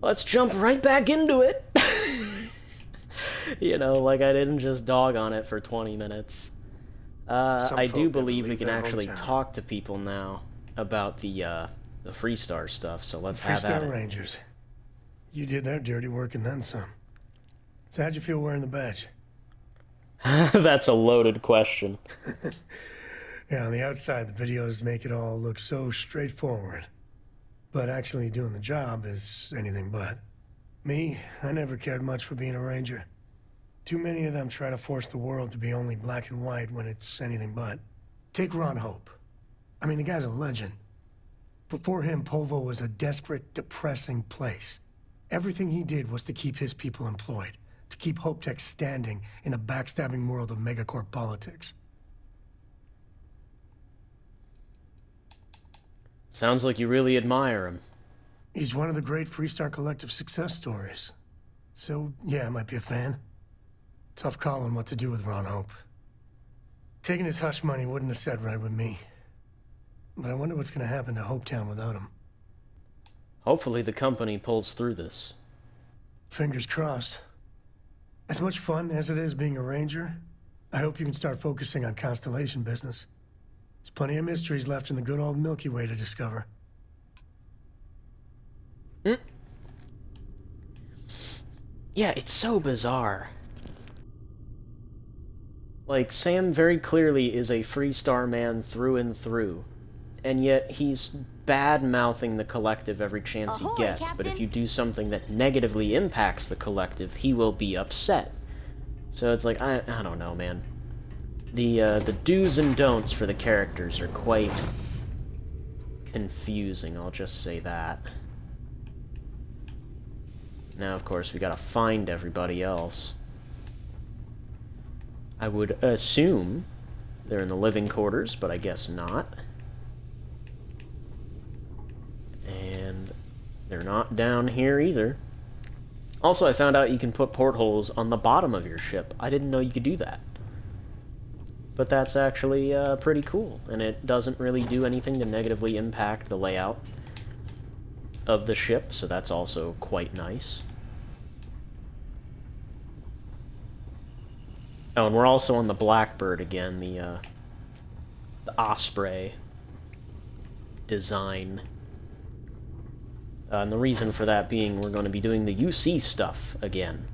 let's jump right back into it. You know, like I didn't just dog on it for 20 minutes. Some I do folk never believe we leave can their actually hometown. talk to people now about the Freestar stuff, so let's have at Freestyle it. Rangers. You did their dirty work and then some. So how'd you feel wearing the badge? That's a loaded question. Yeah, on the outside, the videos make it all look so straightforward. But actually doing the job is anything but. Me, I never cared much for being a ranger. Too many of them try to force the world to be only black and white when it's anything but. Take Ron Hope. I mean, the guy's a legend. Before him, Polvo was a desperate, depressing place. Everything he did was to keep his people employed, to keep Hope Tech standing in the backstabbing world of megacorp politics. Sounds like you really admire him. He's one of the great Freestar Collective success stories. So, yeah, I might be a fan. Tough calling what to do with Ron Hope. Taking his hush money wouldn't have sat right with me. But I wonder what's going to happen to Hopetown without him. Hopefully the company pulls through this. Fingers crossed. As much fun as it is being a ranger, I hope you can start focusing on Constellation business. There's plenty of mysteries left in the good old Milky Way to discover. Yeah, it's so bizarre. Like, Sam very clearly is a Freestar man through and through, and yet he's bad-mouthing the Collective every chance he gets, Captain. but if you do something that negatively impacts the Collective, he will be upset. So it's like, I don't know, man. The do's and don'ts for the characters are quite confusing, I'll just say that. Now, of course, we gotta find everybody else. I would assume they're in the living quarters, but I guess not. And they're not down here either. Also, I found out you can put portholes on the bottom of your ship. I didn't know you could do that. But that's actually pretty cool, and it doesn't really do anything to negatively impact the layout of the ship, so that's also quite nice. Oh, and we're also on the Blackbird again, the Osprey design. And the reason for that being we're going to be doing the UC stuff again.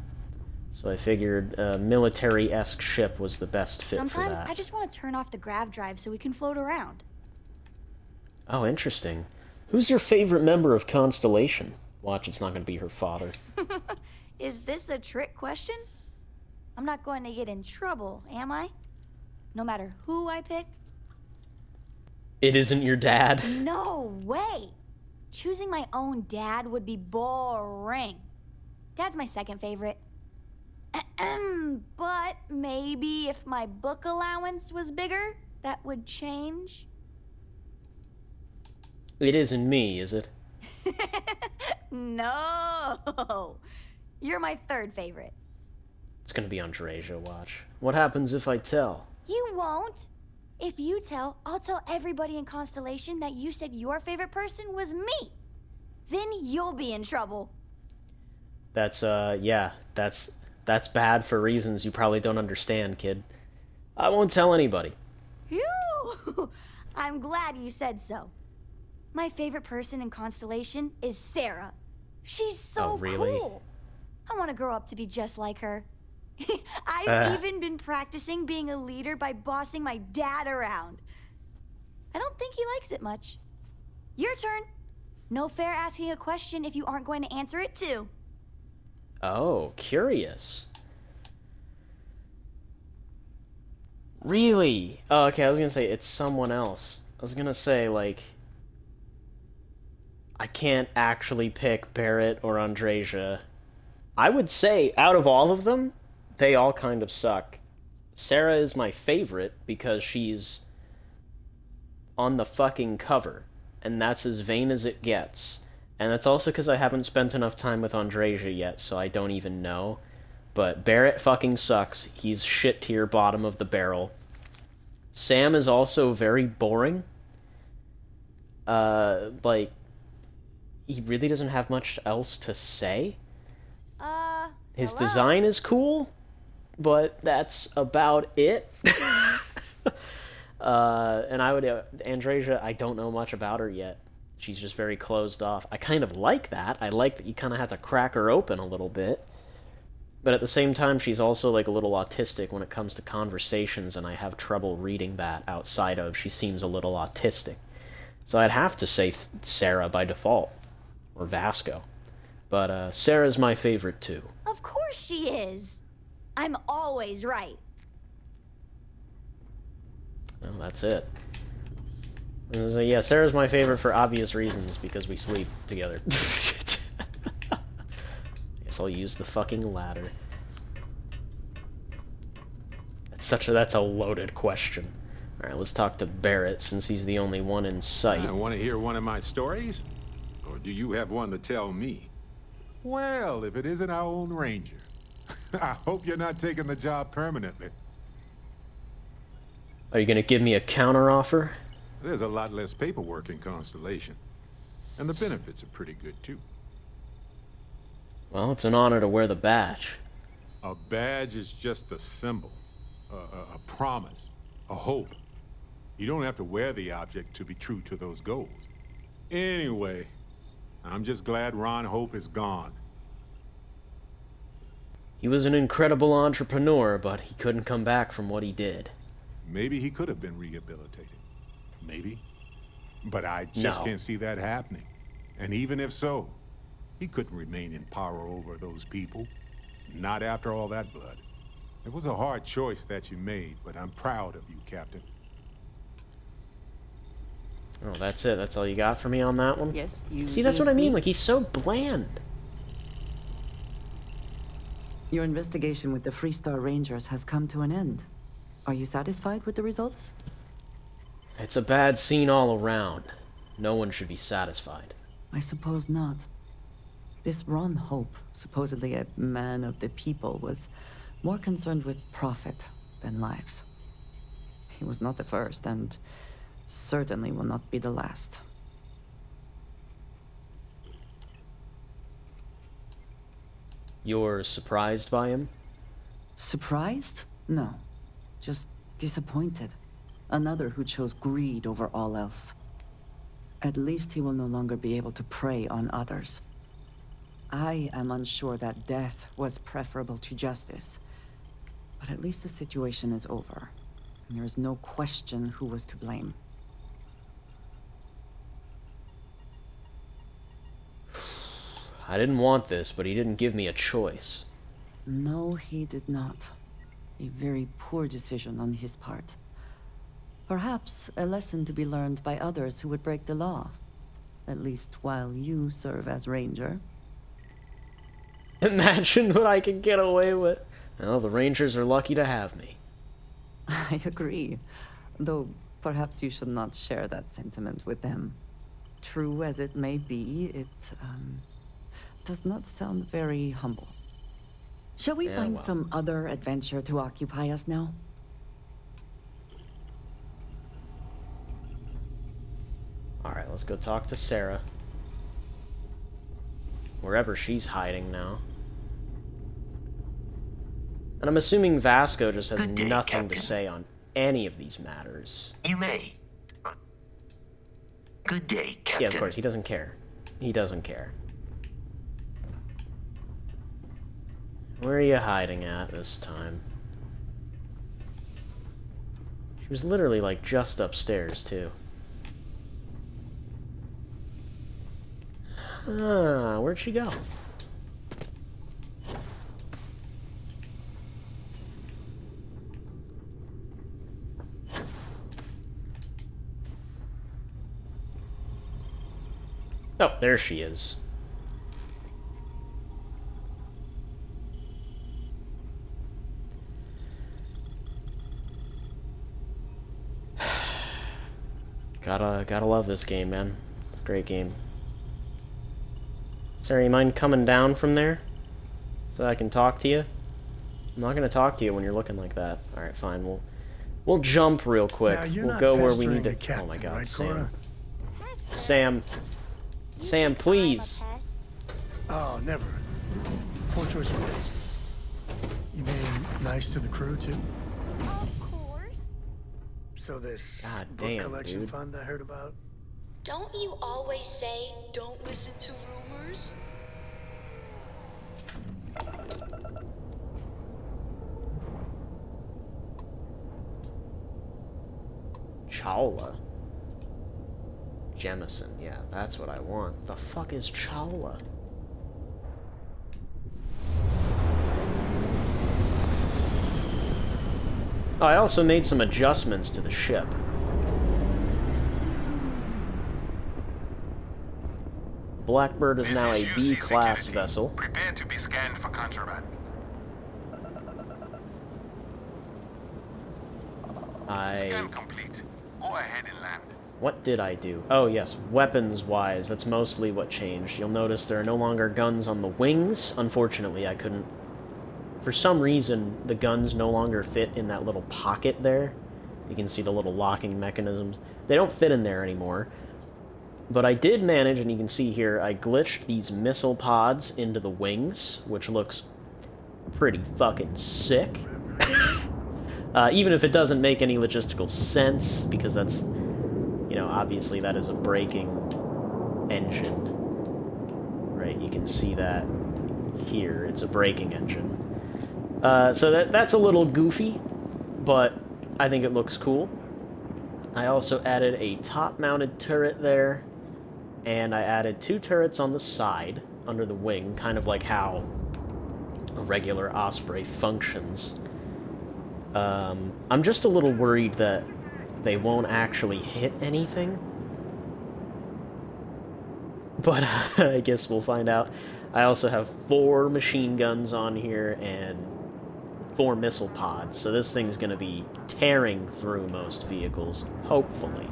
So I figured a military-esque ship was the best fit for that. Sometimes I just want to turn off the grav drive so we can float around. Oh, interesting. Who's your favorite member of Constellation? Watch, it's not going to be her father. Is this a trick question? I'm not going to get in trouble, am I? No matter who I pick? It isn't your dad? No way! Choosing my own dad would be boring. Dad's my second favorite. But maybe if my book allowance was bigger, that would change. It isn't me, is it? No! You're my third favorite. It's gonna be Andreja, watch. What happens if I tell? You won't! If you tell, I'll tell everybody in Constellation that you said your favorite person was me. Then you'll be in trouble. That's, yeah, that's bad for reasons you probably don't understand, kid. I won't tell anybody. Phew! I'm glad you said so. My favorite person in Constellation is Sarah. She's so really? cool. I want to grow up to be just like her. I've even been practicing being a leader by bossing my dad around. I don't think he likes it much. Your turn. No fair asking a question if you aren't going to answer it too. Oh, curious. Really? Oh, okay, I was gonna say it's someone else. I was gonna say, like, I can't actually pick Barrett or Andreja. I would say, out of all of them, they all kind of suck. Sarah is my favorite because she's on the fucking cover, and that's as vain as it gets. And that's also because I haven't spent enough time with Andreja yet, so I don't even know. But Barrett fucking sucks. He's shit tier bottom of the barrel. Sam is also very boring. Like, he really doesn't have much else to say. His hello? design is cool, but that's about it. And Andreja, I don't know much about her yet. She's just very closed off. I kind of like that. I like that you kind of have to crack her open a little bit. But at the same time, she's also like a little autistic when it comes to conversations, and I have trouble reading that outside of she seems a little autistic. So I'd have to say Sarah by default, or Vasco. But Sarah's my favorite too. Of course she is. I'm always right. Well, that's it. So yeah, Sarah's my favorite for obvious reasons, because we sleep together. Guess I'll use the fucking ladder. That's a loaded question. Alright, let's talk to Barrett, since he's the only one in sight. I want to hear one of my stories? Or do you have one to tell me? Well, if it isn't our own Ranger. I hope you're not taking the job permanently. Are you gonna give me a counteroffer? There's a lot less paperwork in Constellation. And the benefits are pretty good, too. Well, it's an honor to wear the badge. A badge is just a symbol. A promise. A hope. You don't have to wear the object to be true to those goals. Anyway, I'm just glad Ron Hope is gone. He was an incredible entrepreneur, but he couldn't come back from what he did. Maybe he could have been rehabilitated. Maybe. But I just can't see that happening. And even if so, he couldn't remain in power over those people. Not after all that blood. It was a hard choice that you made, but I'm proud of you, Captain. Oh, that's it? That's all you got for me on that one? Yes, you... See, that's what I mean, like, he's so bland. Your investigation with the Freestar Rangers has come to an end. Are you satisfied with the results? It's a bad scene all around. No one should be satisfied. I suppose not. This Ron Hope, supposedly a man of the people, was more concerned with profit than lives. He was not the first, and certainly will not be the last. You're surprised by him? Surprised? No. Just disappointed. Another who chose greed over all else. At least he will no longer be able to prey on others. I am unsure that death was preferable to justice. But at least the situation is over. And there is no question who was to blame. I didn't want this, but he didn't give me a choice. No, he did not. A very poor decision on his part. Perhaps a lesson to be learned by others who would break the law. At least while you serve as Ranger. Imagine what I can get away with. Well, the Rangers are lucky to have me. I agree. Though perhaps you should not share that sentiment with them. True as it may be, it does not sound very humble. Shall we find some other adventure to occupy us now? Alright, let's go talk to Sarah. Wherever she's hiding now. And I'm assuming Vasco just has Good day, nothing Captain. to say on any of these matters. You may. Good day, Captain. Yeah, of course, he doesn't care. He doesn't care. Where are you hiding at this time? She was literally, like, just upstairs, too. Ah, where'd she go? Oh, there she is. Gotta love this game, man. It's a great game. Sarah, you mind coming down from there? So I can talk to you? I'm not gonna talk to you when you're looking like that. Alright, fine, we'll jump real quick. Now, you're We'll not go where we pestering need to... the captain, Oh my god, right, Sam. Cora? Sam. Sam, think please. I'm a pest? Oh, never. Poor choice of words. You being nice to the crew, too? Of course. So this God book damn, collection dude. fund I heard about? Don't you always say, don't listen to rumors? Chawla. Jemison, yeah, that's what I want. The fuck is Chawla? Oh, I also made some adjustments to the ship. Blackbird is now a B-class vessel. Prepare to be scanned for contraband. Scan complete. Go ahead and land. What did I do? Oh yes, weapons-wise, that's mostly what changed. You'll notice there are no longer guns on the wings. Unfortunately, I couldn't... For some reason, the guns no longer fit in that little pocket there. You can see the little locking mechanisms. They don't fit in there anymore. But I did manage, and you can see here, I glitched these missile pods into the wings, which looks pretty fucking sick. Even if it doesn't make any logistical sense, because that's, you know, obviously that is a braking engine. Right, you can see that here. It's a braking engine. So that's a little goofy, but I think it looks cool. I also added a top-mounted turret there, and I added 2 turrets on the side, under the wing, kind of like how a regular Osprey functions. I'm just a little worried that they won't actually hit anything. But I guess we'll find out. I also have 4 machine guns on here and 4 missile pods, so this thing's going to be tearing through most vehicles, hopefully.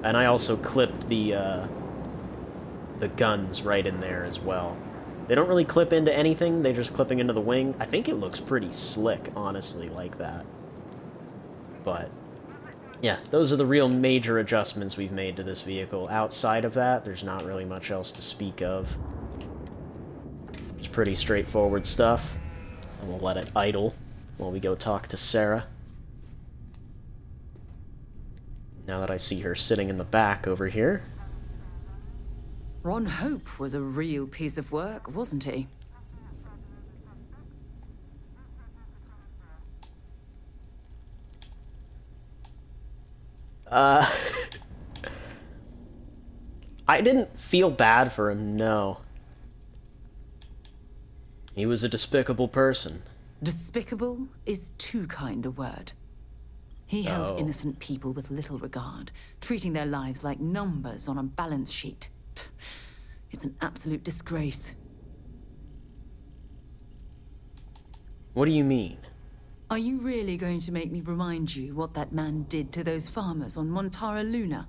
And I also clipped the guns right in there as well. They don't really clip into anything, they're just clipping into the wing. I think it looks pretty slick, honestly, like that. But, yeah, those are the real major adjustments we've made to this vehicle. Outside of that, there's not really much else to speak of. It's pretty straightforward stuff. And we'll let it idle while we go talk to Sarah. Now that I see her sitting in the back over here. Ron Hope was a real piece of work, wasn't he? I didn't feel bad for him, no. He was a despicable person. Despicable is too kind a word. He held innocent people with little regard, treating their lives like numbers on a balance sheet. It's an absolute disgrace. What do you mean? Are you really going to make me remind you what that man did to those farmers on Montara Luna?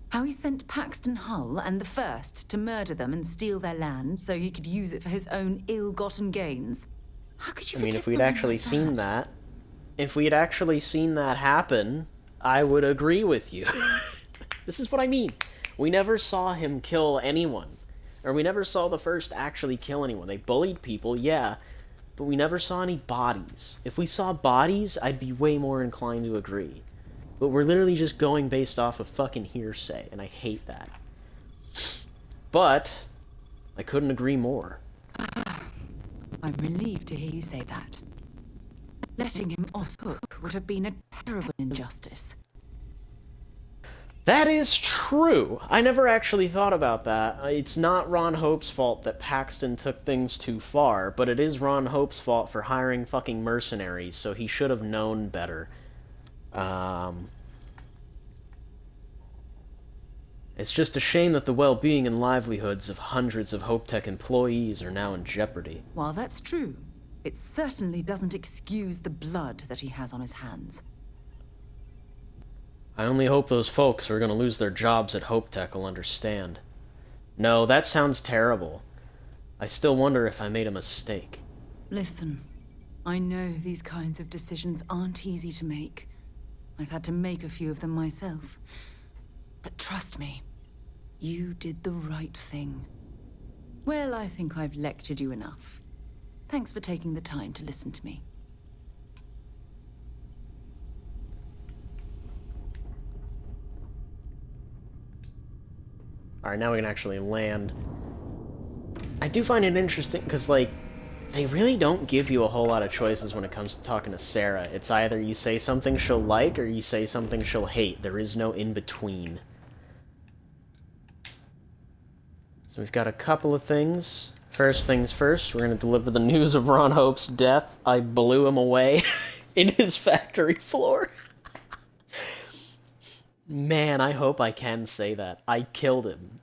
How he sent Paxton Hull and the First to murder them and steal their land so he could use it for his own ill-gotten gains? How could you I mean, forget if we'd something actually like seen that, if we had actually seen that happen, I would agree with you. This is what I mean. We never saw him kill anyone. Or we never saw the First actually kill anyone. They bullied people, yeah, but we never saw any bodies. If we saw bodies, I'd be way more inclined to agree. But we're literally just going based off of fucking hearsay, and I hate that. But I couldn't agree more. I'm relieved to hear you say that. Letting him off hook would have been a terrible injustice. That is true. I never actually thought about that. It's not Ron Hope's fault that Paxton took things too far, but it is Ron Hope's fault for hiring fucking mercenaries, so he should have known better. It's just a shame that the well-being and livelihoods of hundreds of HopeTech employees are now in jeopardy. While that's true, it certainly doesn't excuse the blood that he has on his hands. I only hope those folks who are going to lose their jobs at HopeTech will understand. No, that sounds terrible. I still wonder if I made a mistake. Listen, I know these kinds of decisions aren't easy to make. I've had to make a few of them myself. But trust me, You did the right thing. Well, I think I've lectured you enough. Thanks for taking the time to listen to me. Alright, now we can actually land. I do find it interesting, because, like, they really don't give you a whole lot of choices when it comes to talking to Sarah. It's either you say something she'll like, or you say something she'll hate. There is no in-between. So we've got a couple of things. First things first, we're going to deliver the news of Ron Hope's death. I blew him away in his factory floor. Man, I hope I can say that. I killed him.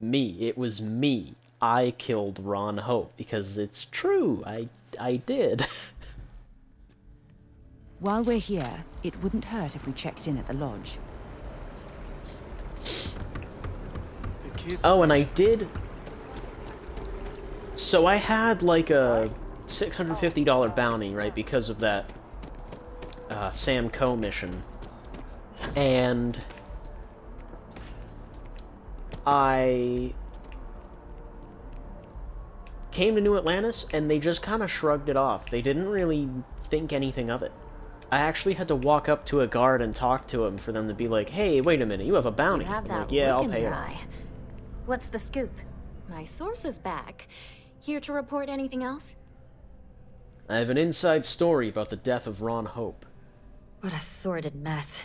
Me. It was me. I killed Ron Hope, because it's true. I did. While we're here, it wouldn't hurt if we checked in at the lodge. Oh, and I did... So I had, like, a $650 bounty, right, because of that Sam Coe mission. And I came to New Atlantis, and they just kind of shrugged it off. They didn't really think anything of it. I actually had to walk up to a guard and talk to him for them to be like, "Hey, wait a minute, you have a bounty." You have I'm that like, "Yeah, look I'll in pay your it." eye. What's the scoop? My source is back. Here to report anything else? I have an inside story about the death of Ron Hope. What a sordid mess.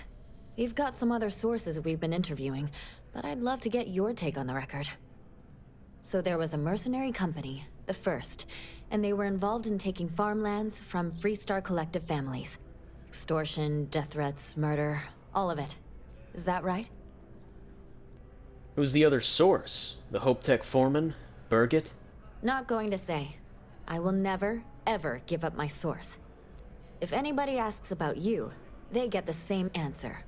We've got some other sources we've been interviewing, but I'd love to get your take on the record. So there was a mercenary company, the First, and they were involved in taking farmlands from Freestar Collective families. Extortion, death threats, murder, all of it. Is that right? Who's the other source? The Hope Tech foreman? Birgit? Not going to say. I will never, ever give up my source. If anybody asks about you, they get the same answer.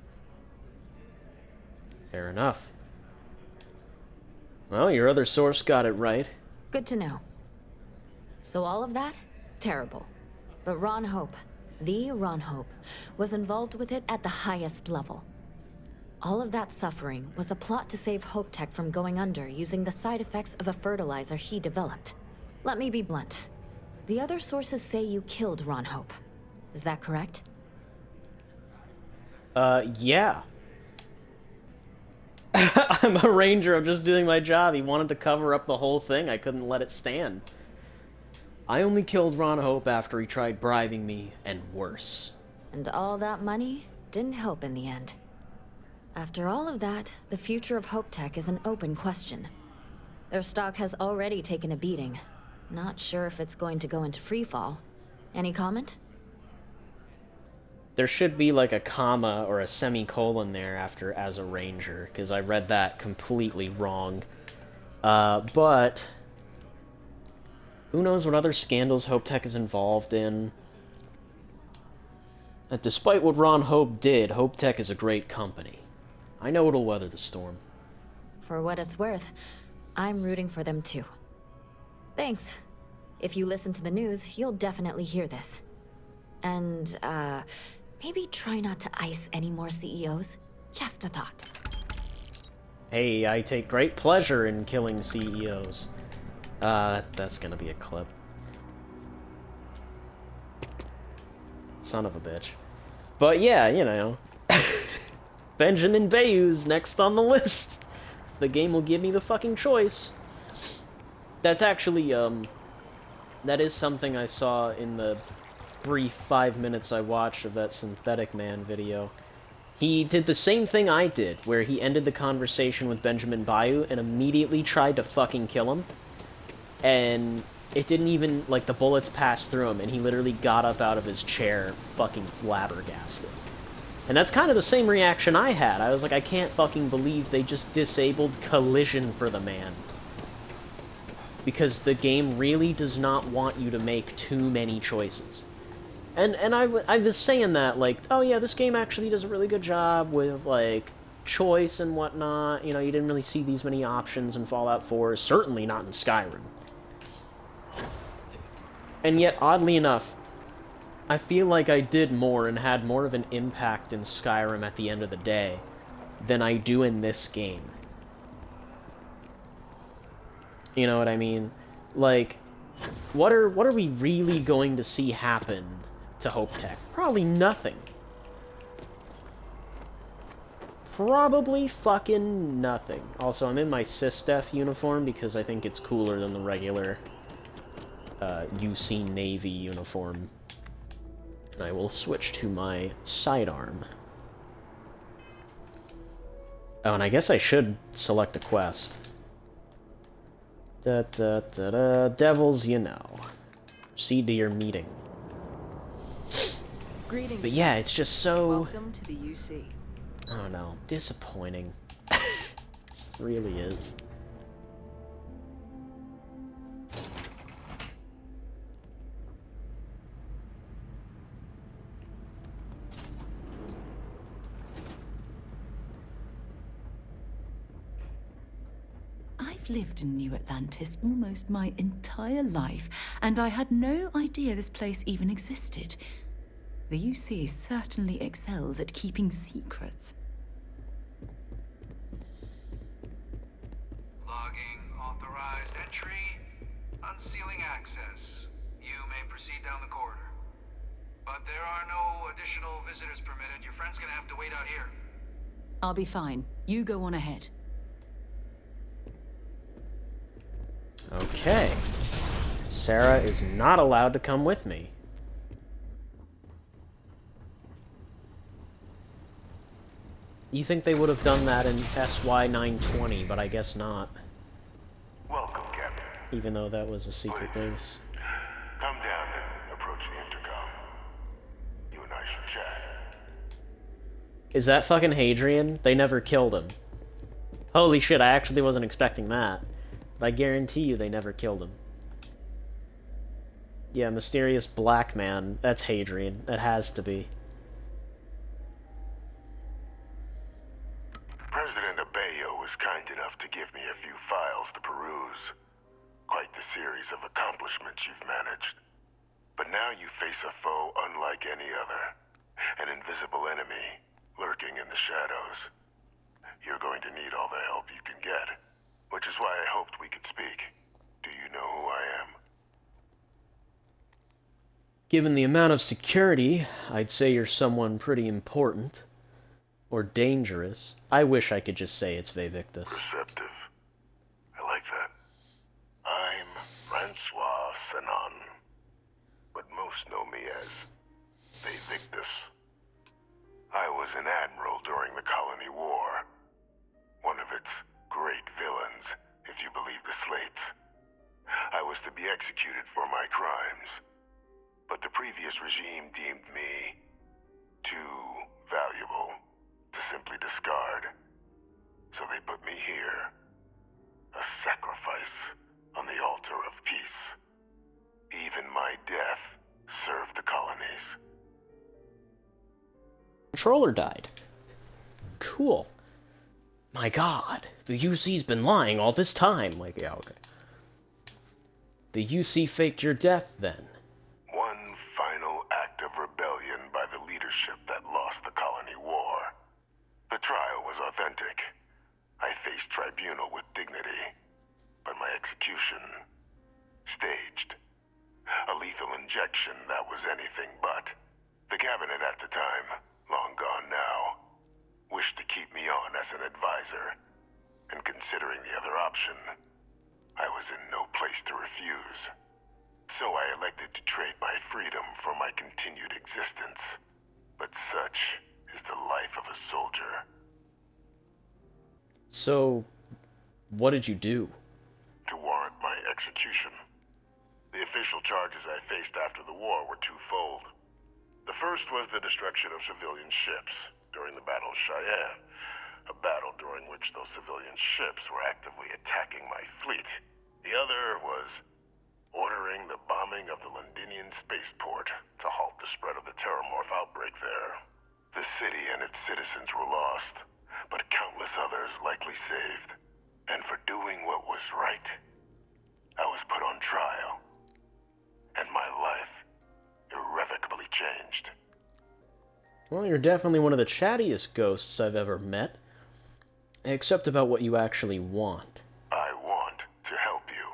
Fair enough. Well, your other source got it right. Good to know. So all of that? Terrible. But Ron Hope, the Ron Hope, was involved with it at the highest level. All of that suffering was a plot to save Hope Tech from going under using the side effects of a fertilizer he developed. Let me be blunt. The other sources say you killed Ron Hope. Is that correct? Yeah. I'm a ranger, I'm just doing my job. He wanted to cover up the whole thing, I couldn't let it stand. I only killed Ron Hope after he tried bribing me, and worse. And all that money didn't help in the end. After all of that, the future of Hope Tech is an open question. Their stock has already taken a beating. Not sure if it's going to go into freefall. Any comment? There should be like a comma or a semicolon there after "as a ranger," because I read that completely wrong. But who knows what other scandals Hope Tech is involved in. That despite what Ron Hope did, Hope Tech is a great company. I know it'll weather the storm. For what it's worth, I'm rooting for them too. Thanks. If you listen to the news, you'll definitely hear this. And, maybe try not to ice any more CEOs. Just a thought. Hey, I take great pleasure in killing CEOs. That's gonna be a clip. Son of a bitch. But yeah, you know. Benjamin Bayou's next on the list. The game will give me the fucking choice. That's actually, that is something I saw in the brief 5 minutes I watched of that Synthetic Man video. He did the same thing I did, where he ended the conversation with Benjamin Bayou and immediately tried to fucking kill him. And it didn't even, like, the bullets passed through him, and he literally got up out of his chair fucking flabbergasted. And that's kind of the same reaction I had. I was like, I can't fucking believe they just disabled collision for the man. Because the game really does not want you to make too many choices. And I was saying that, like, oh yeah, this game actually does a really good job with, like, choice and whatnot. You know, you didn't really see these many options in Fallout 4, certainly not in Skyrim. And yet, oddly enough, I feel like I did more and had more of an impact in Skyrim at the end of the day than I do in this game. You know what I mean? Like, what are we really going to see happen to Hope Tech? Probably nothing. Probably fucking nothing. Also, I'm in my SysDef uniform because I think it's cooler than the regular UC Navy uniform. And I will switch to my sidearm. Oh, and I guess I should select a quest. Devils, you know. Proceed to your meeting. Greetings. But yeah, it's just so... Welcome to the UC. I don't know, disappointing. It really is. I've lived in New Atlantis almost my entire life, and I had no idea this place even existed. The UC certainly excels at keeping secrets. Logging authorized entry. Unsealing access. You may proceed down the corridor. But there are no additional visitors permitted. Your friend's gonna have to wait out here. I'll be fine. You go on ahead. Okay. Sarah is not allowed to come with me. You think they would have done that in SY-920, but I guess not. Welcome, Captain. Even though that was a secret base. Come down and approach the intercom. You and I should chat. Is that fucking Hadrian? They never killed him. Holy shit, I actually wasn't expecting that. But I guarantee you they never killed him. Yeah, mysterious black man. That's Hadrian. That has to be. President Abeyo was kind enough to give me a few files to peruse. Quite the series of accomplishments you've managed. But now you face a foe unlike any other. An invisible enemy, lurking in the shadows. You're going to need all the help you can get. Which is why I hoped we could speak. Do you know who I am? Given the amount of security, I'd say you're someone pretty important. Or dangerous. I wish I could just say it's Victus. Receptive. I like that. I'm Francois Sanon. But most know me as Victus. I was an admiral during the Colony War. One of its great villains, if you believe the slates. I was to be executed for my crimes. But the previous regime deemed me too valuable to simply discard. So they put me here. A sacrifice on the altar of peace. Even my death served the colonies. Controller died. Cool. My god, the UC's been lying all this time. Like, yeah, okay. The UC faked your death, then. One final act of rebellion by the leadership that lost the Colony War. The trial was authentic. I faced tribunal with dignity. But my execution... staged. A lethal injection that was anything but. The cabinet at the time, long gone now, wished to keep me on as an advisor. And considering the other option, I was in no place to refuse. So I elected to trade my freedom for my continued existence. But such is the life of a soldier. So, what did you do? To warrant my execution. The official charges I faced after the war were twofold. The first was the destruction of civilian ships during the Battle of Cheyenne, a battle during which those civilian ships were actively attacking my fleet. The other was ordering the bombing of the Londinian spaceport to halt the spread of the Terramorph outbreak there. The city and its citizens were lost, but countless others likely saved. And for doing what was right, I was put on trial. And my life irrevocably changed. Well, you're definitely one of the chattiest ghosts I've ever met. Except about what you actually want. I want to help you.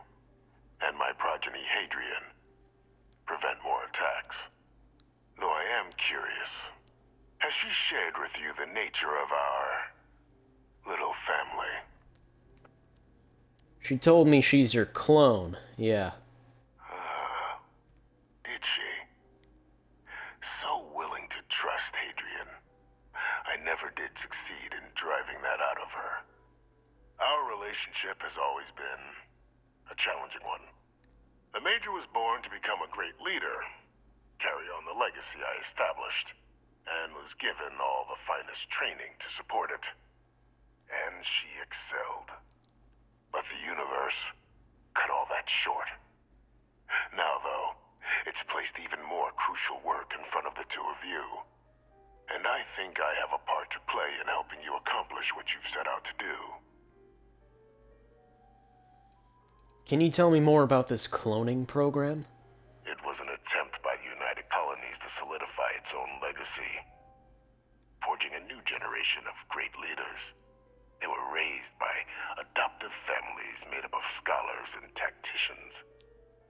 my progeny Hadrian. Prevent more attacks. Though I am curious, has she shared with you the nature of our little family? She told me she's your clone, yeah. Did she? So willing to trust Hadrian. I never did succeed in driving that out of her. Our relationship has always been a challenging one. The Major was born to become a great leader, carry on the legacy I established, and was given all the finest training to support it. And she excelled. But the universe cut all that short. Now, though, it's placed even more crucial work in front of the two of you. And I think I have a part to play in helping you accomplish what you've set out to do. Can you tell me more about this cloning program? It was an attempt by the United Colonies to solidify its own legacy, forging a new generation of great leaders. They were raised by adoptive families made up of scholars and tacticians,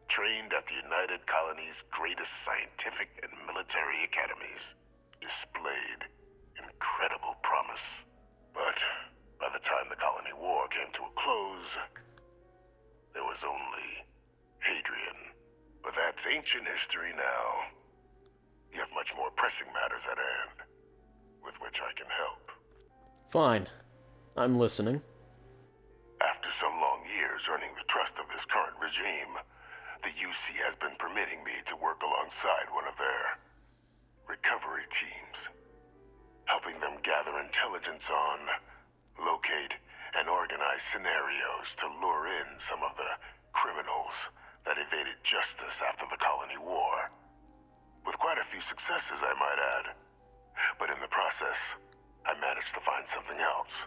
trained at the United Colonies' greatest scientific and military academies, displayed incredible promise. But by the time the Colony War came to a close, there was only Hadrian. But that's ancient history now. You have much more pressing matters at hand, with which I can help. Fine. I'm listening. After some long years earning the trust of this current regime, the UC has been permitting me to work alongside one of their recovery teams, helping them gather intelligence on, locate, and organize scenarios to lure in some of the criminals that evaded justice after the Colony War. With quite a few successes, I might add. But in the process, I managed to find something else.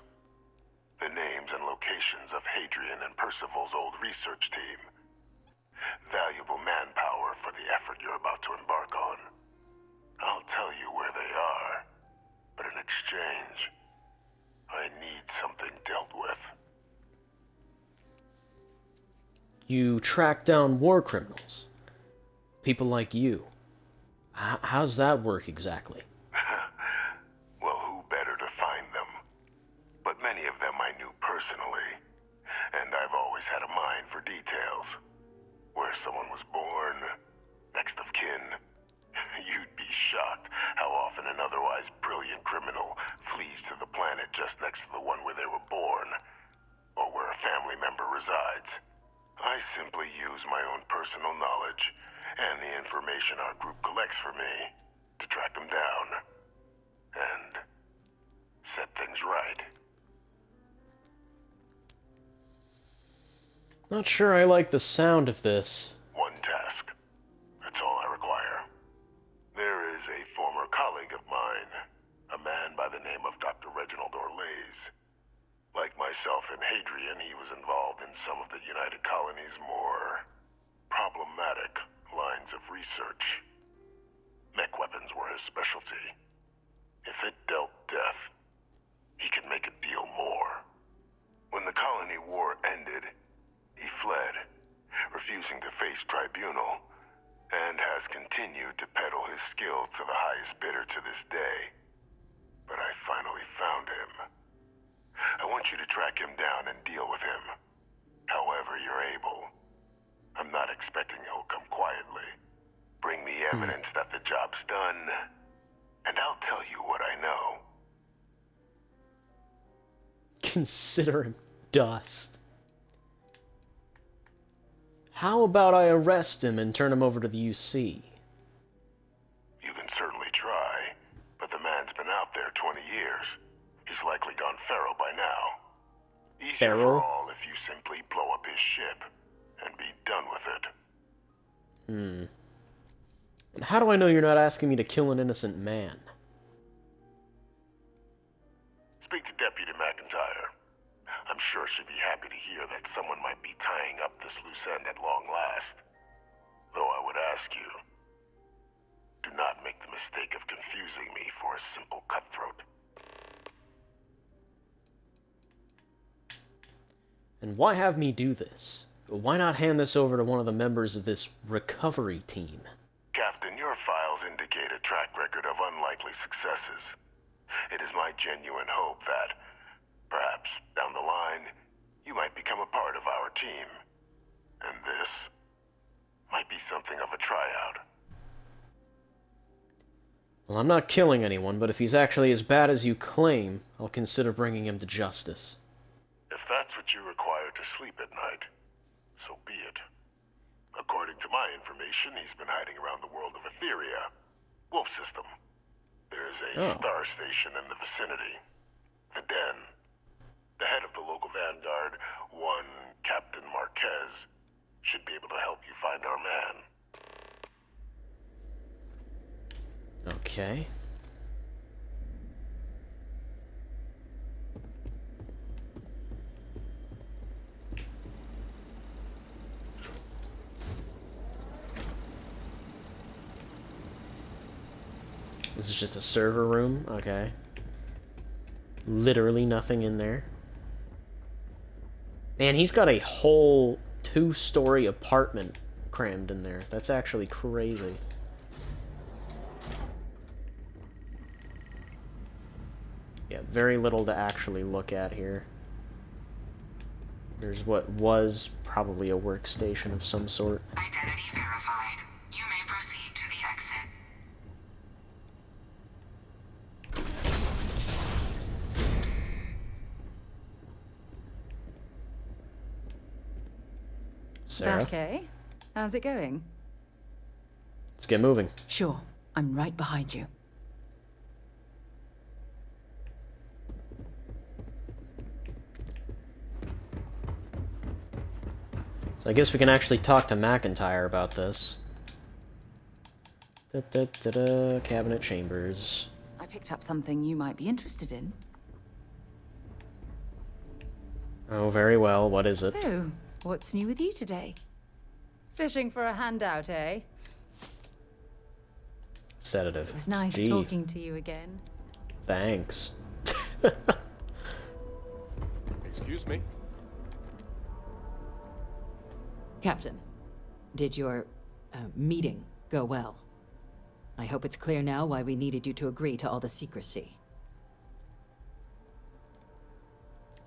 The names and locations of Hadrian and Percival's old research team. Valuable manpower for the effort you're about to embark on. I'll tell you where they are, but in exchange, I need something dealt with. You track down war criminals. People like you. How's that work exactly? Well, who better to find them? But many of them I knew personally, and I've always had a mind for details. Where someone was born, next of kin. You'd be shocked how often an otherwise brilliant criminal flees to the planet just next to the one where they were born, or where a family member resides. I simply use my own personal knowledge and the information our group collects for me to track them down and set things right. Not sure I like the sound of this. One task. That's all I require. There is a former colleague of mine, a man by the name of Dr. Reginald Orlaise. Like myself and Hadrian, he was involved in some of the United Colonies' more problematic lines of research. Mech weapons were his specialty. If it dealt death, he could make a deal more. When the Colony War ended, he fled, refusing to face tribunal, and has continued to peddle his skills to the highest bidder to this day. But I finally found him. I want you to track him down and deal with him, however you're able. I'm not expecting he'll come quietly. Bring me evidence that the job's done, and I'll tell you what I know. Consider him dust. How about I arrest him and turn him over to the UC? You can certainly try, but the man's been out there 20 years. He's likely gone feral by now. Easier for all if you simply blow up his ship and be done with it. And how do I know you're not asking me to kill an innocent man? Speak to Deputy McIntyre. I'm sure she'd be happy to hear that someone might be tying up this loose end at long last. Though I would ask you, do not make the mistake of confusing me for a simple cutthroat. And why have me do this? Why not hand this over to one of the members of this recovery team? Captain, your files indicate a track record of unlikely successes. It is my genuine hope that, perhaps down the line, you might become a part of our team. And this might be something of a tryout. Well, I'm not killing anyone, but if he's actually as bad as you claim, I'll consider bringing him to justice. If that's what you require to sleep at night, so be it. According to my information, he's been hiding around the world of Etheria, Wolf System. There is a star station in the vicinity. The Den. The head of the local vanguard, one Captain Marquez, should be able to help you find our man. Okay. This is just a server room? Okay. Literally nothing in there. Man, he's got a whole 2-story apartment crammed in there. That's actually crazy. Yeah, very little to actually look at here. There's what was probably a workstation of some sort. Identity verified. You may proceed to the exit. Sarah, Okay. How's it going? let's get moving. Sure, I'm right behind you. So I guess we can actually talk to McIntyre about this. Cabinet chambers. I picked up something you might be interested in. Oh, very well. What is it? So, what's new with you today? Fishing for a handout, eh? Sedative. It was nice Gee, talking to you again. thanks. Excuse me? Captain, did your meeting go well? I hope it's clear now why we needed you to agree to all the secrecy.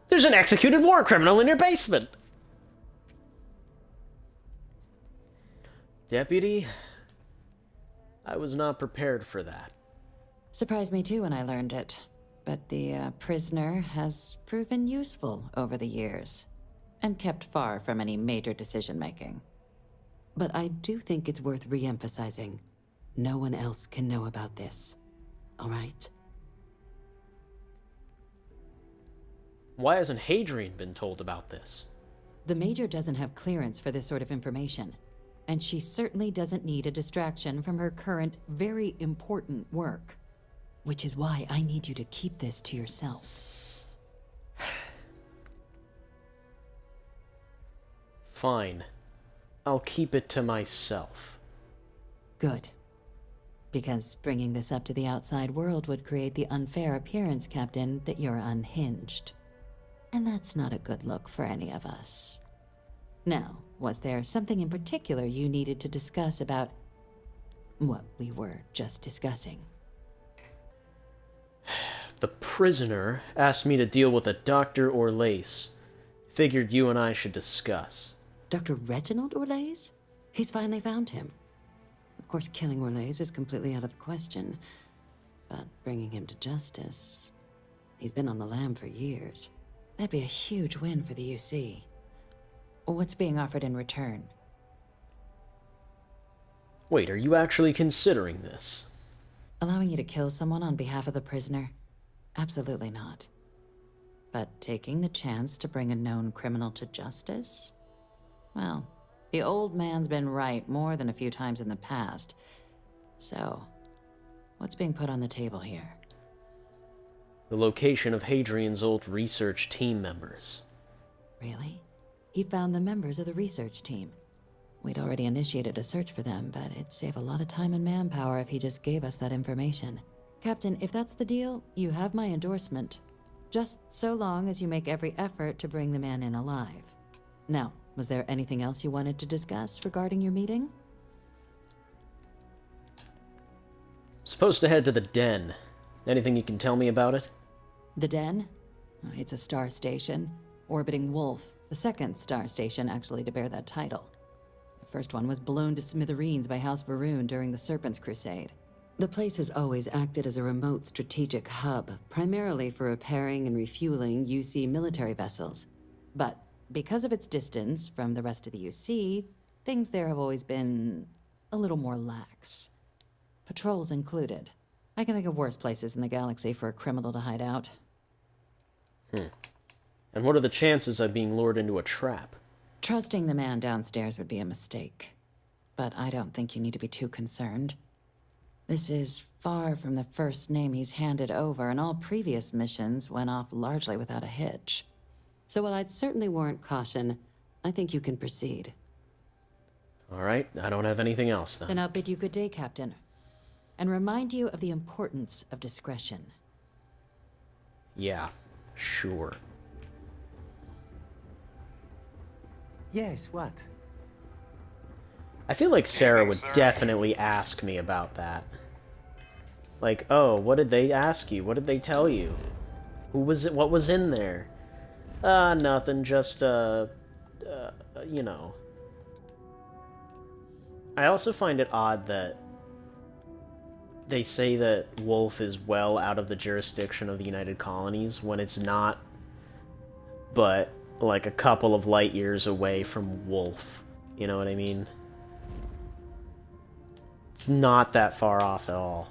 There's an executed war criminal in your basement! Deputy, I was not prepared for that. Surprised me too when I learned it, but the prisoner has proven useful over the years, and kept far from any major decision-making. But I do think it's worth re-emphasizing. No one else can know about this, all right? Why hasn't Hadrian been told about this? The Major doesn't have clearance for this sort of information, and she certainly doesn't need a distraction from her current, very important work. Which is why I need you to keep this to yourself. Fine. I'll keep it to myself. Good. Because bringing this up to the outside world would create the unfair appearance, Captain, that you're unhinged. And that's not a good look for any of us. Now, was there something in particular you needed to discuss about what we were just discussing? The prisoner asked me to deal with a Dr. Orlace. Figured you and I should discuss. Dr. Reginald Orlace? He's finally found him. Of course, killing Orlace is completely out of the question. But bringing him to justice... He's been on the lam for years. That'd be a huge win for the UC. What's being offered in return? Wait, are you actually considering this? Allowing you to kill someone on behalf of the prisoner? Absolutely not. But taking the chance to bring a known criminal to justice? Well, the old man's been right more than a few times in the past. So, what's being put on the table here? The location of Hadrian's old research team members. Really? He found the members of the research team. We'd already initiated a search for them, but it'd save a lot of time and manpower if he just gave us that information. Captain, if that's the deal, you have my endorsement. Just so long as you make every effort to bring the man in alive. Now, Was there anything else you wanted to discuss regarding your meeting? Supposed to head to the den. Anything you can tell me about it? The Den? It's a star station, orbiting Wolf, the second star station actually to bear that title. The first one was blown to smithereens by House Varun during the Serpent's Crusade. The place has always acted as a remote strategic hub, primarily for repairing and refueling UC military vessels. But because of its distance from the rest of the UC, things there have always been a little more lax. Patrols included. I can think of worse places in the galaxy for a criminal to hide out. And what are the chances of being lured into a trap? Trusting the man downstairs would be a mistake. But I don't think you need to be too concerned. This is far from the first name he's handed over, and all previous missions went off largely without a hitch. So while I'd certainly warrant caution, I think you can proceed. All right, I don't have anything else then. Then I'll bid you good day, Captain. And remind you of the importance of discretion. Yeah, sure. Yes, what? I feel like Sarah would definitely ask me about that. Like, oh, what did they ask you? What did they tell you? Who was it? What was in there? Nothing, just, you know. I also find it odd that they say that Wolf is well out of the jurisdiction of the United Colonies when it's not but like a couple of light years away from Wolf. You know what I mean? It's not that far off at all.